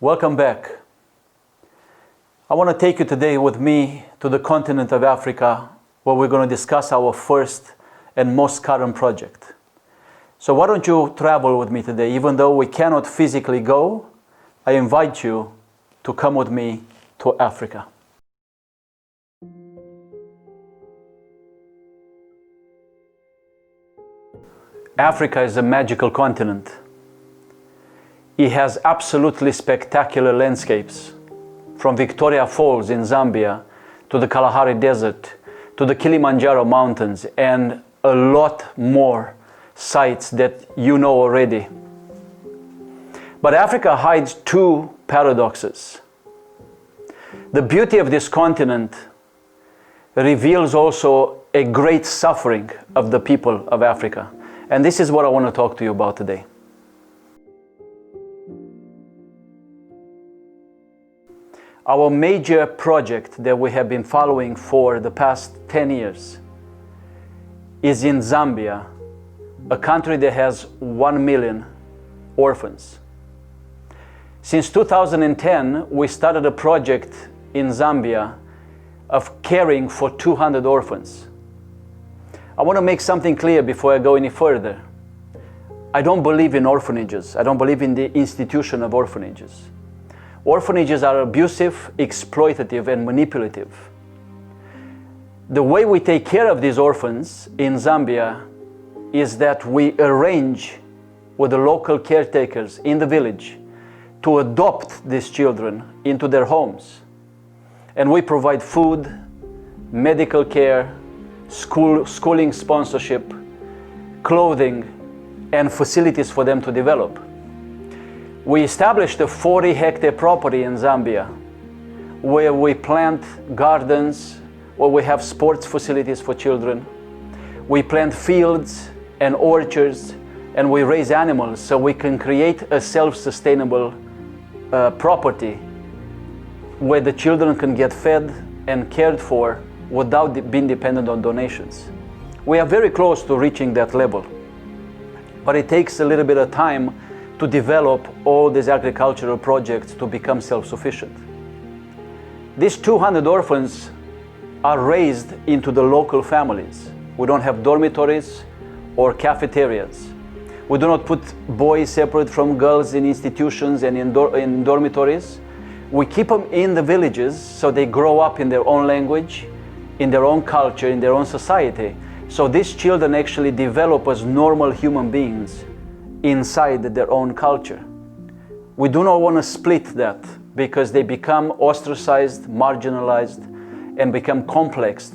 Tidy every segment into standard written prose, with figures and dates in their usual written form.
Welcome back. I want to take you today with me to the continent of Africa, where we're going to discuss our first and most current project. So why don't you travel with me today? Even though we cannot physically go, I invite you to come with me to Africa. Africa is a magical continent. It has absolutely spectacular landscapes, from Victoria Falls in Zambia to the Kalahari Desert to the Kilimanjaro Mountains, and a lot more sites that you know already. But Africa hides two paradoxes. The beauty of this continent reveals also a great suffering of the people of Africa. And this is what I want to talk to you about today. Our major project that we have been following for the past 10 years is in Zambia, a country that has 1 million orphans. Since 2010, we started a project in Zambia of caring for 200 orphans. I want to make something clear before I go any further. I don't believe in orphanages. I don't believe in the institution of orphanages. Orphanages are abusive, exploitative, and manipulative. The way we take care of these orphans in Zambia is that we arrange with the local caretakers in the village to adopt these children into their homes. And we provide food, medical care, schooling sponsorship, clothing, and facilities for them to develop. We established a 40-hectare property in Zambia where we plant gardens, where we have sports facilities for children. We plant fields and orchards, and we raise animals so we can create a self-sustainable property where the children can get fed and cared for without being dependent on donations. We are very close to reaching that level, but it takes a little bit of time to develop all these agricultural projects to become self-sufficient. These 200 orphans are raised into the local families. We don't have dormitories or cafeterias. We do not put boys separate from girls in institutions and in dormitories. We keep them in the villages so they grow up in their own language, in their own culture, in their own society. So these children actually develop as normal human beings inside their own culture. We do not want to split that because they become ostracized, marginalized, and become complexed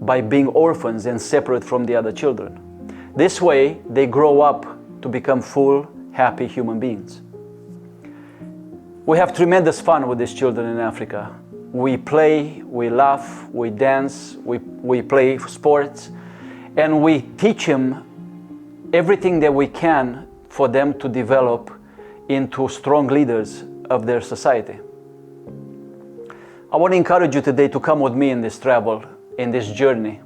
by being orphans and separate from the other children. This way, they grow up to become full, happy human beings. We have tremendous fun with these children in Africa. We play, we laugh, we dance, we play sports, and we teach them everything that we can for them to develop into strong leaders of their society. I want to encourage you today to come with me in this travel, in this journey,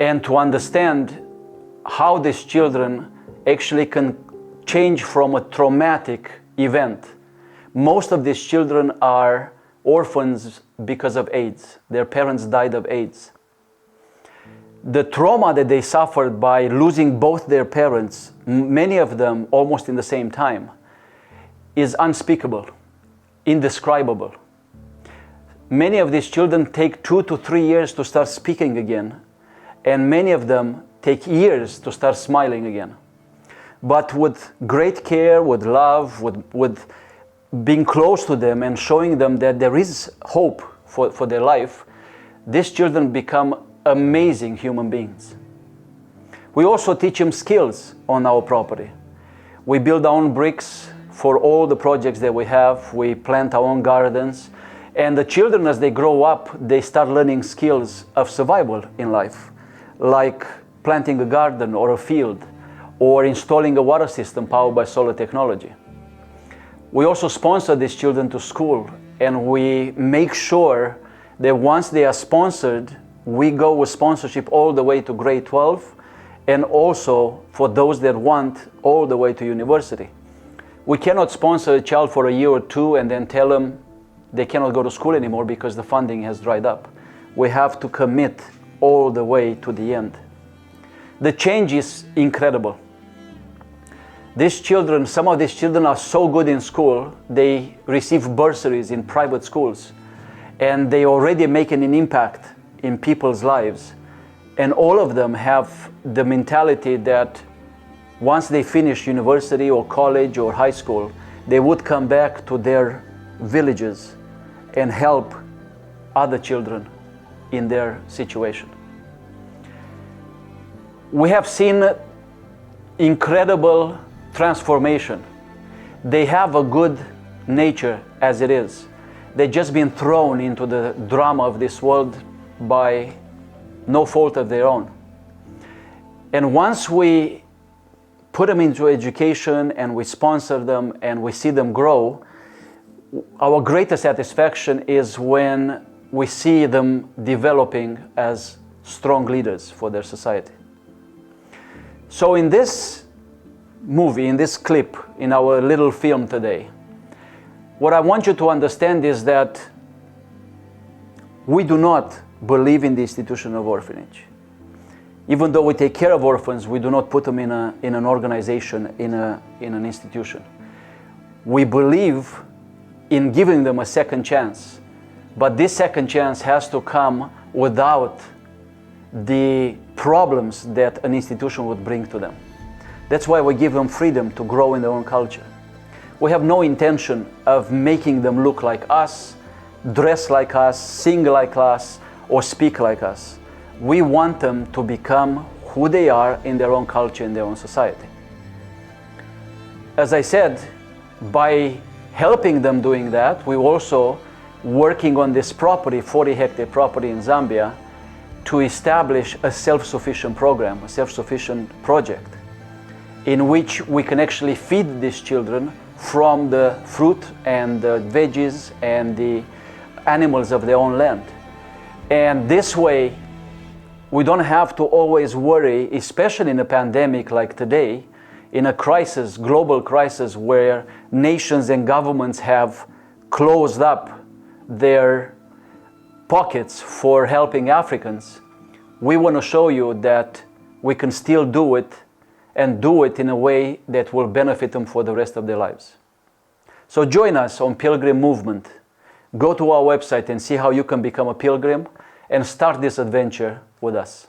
and to understand how these children actually can change from a traumatic event. Most of these children are orphans because of AIDS. Their parents died of AIDS. The trauma that they suffered by losing both their parents, many of them almost in the same time, is unspeakable, indescribable. Many of these children take 2 to 3 years to start speaking again, and many of them take years to start smiling again. But with great care, with love, with being close to them and showing them that there is hope for their life, these children become amazing human beings. We also teach them skills on our property. We build our own bricks for all the projects that we have. We plant our own gardens. And the children, as they grow up, they start learning skills of survival in life, like planting a garden or a field, or installing a water system powered by solar technology. We also sponsor these children to school, and we make sure that once they are sponsored, we go with sponsorship all the way to grade 12, and also for those that want, all the way to university. We cannot sponsor a child for a year or two and then tell them they cannot go to school anymore because the funding has dried up. We have to commit all the way to the end. The change is incredible. These children, some of these children are so good in school, they receive bursaries in private schools, and they already making an impact in people's lives. And all of them have the mentality that once they finish university or college or high school, they would come back to their villages and help other children in their situation. We have seen incredible transformation. They have a good nature as it is. They've just been thrown into the drama of this world by no fault of their own. And once we put them into education and we sponsor them and we see them grow, our greatest satisfaction is when we see them developing as strong leaders for their society. So in this movie, in this clip, in our little film today, what I want you to understand is that we do not believe in the institution of orphanage. Even though we take care of orphans, we do not put them in an organization, in an institution. We believe in giving them a second chance, but this second chance has to come without the problems that an institution would bring to them. That's why we give them freedom to grow in their own culture. We have no intention of making them look like us, dress like us, sing like us, or speak like us. We want them to become who they are in their own culture, in their own society. As I said, by helping them doing that, we're also working on this property, 40-hectare property in Zambia, to establish a self-sufficient program, a self-sufficient project, in which we can actually feed these children from the fruit and the veggies and the animals of their own land. And this way, we don't have to always worry, especially in a pandemic like today, in a crisis, global crisis, where nations and governments have closed up their pockets for helping Africans. We want to show you that we can still do it, and do it in a way that will benefit them for the rest of their lives. So join us on Pilgrim Movement. Go to our website and see how you can become a pilgrim and start this adventure with us.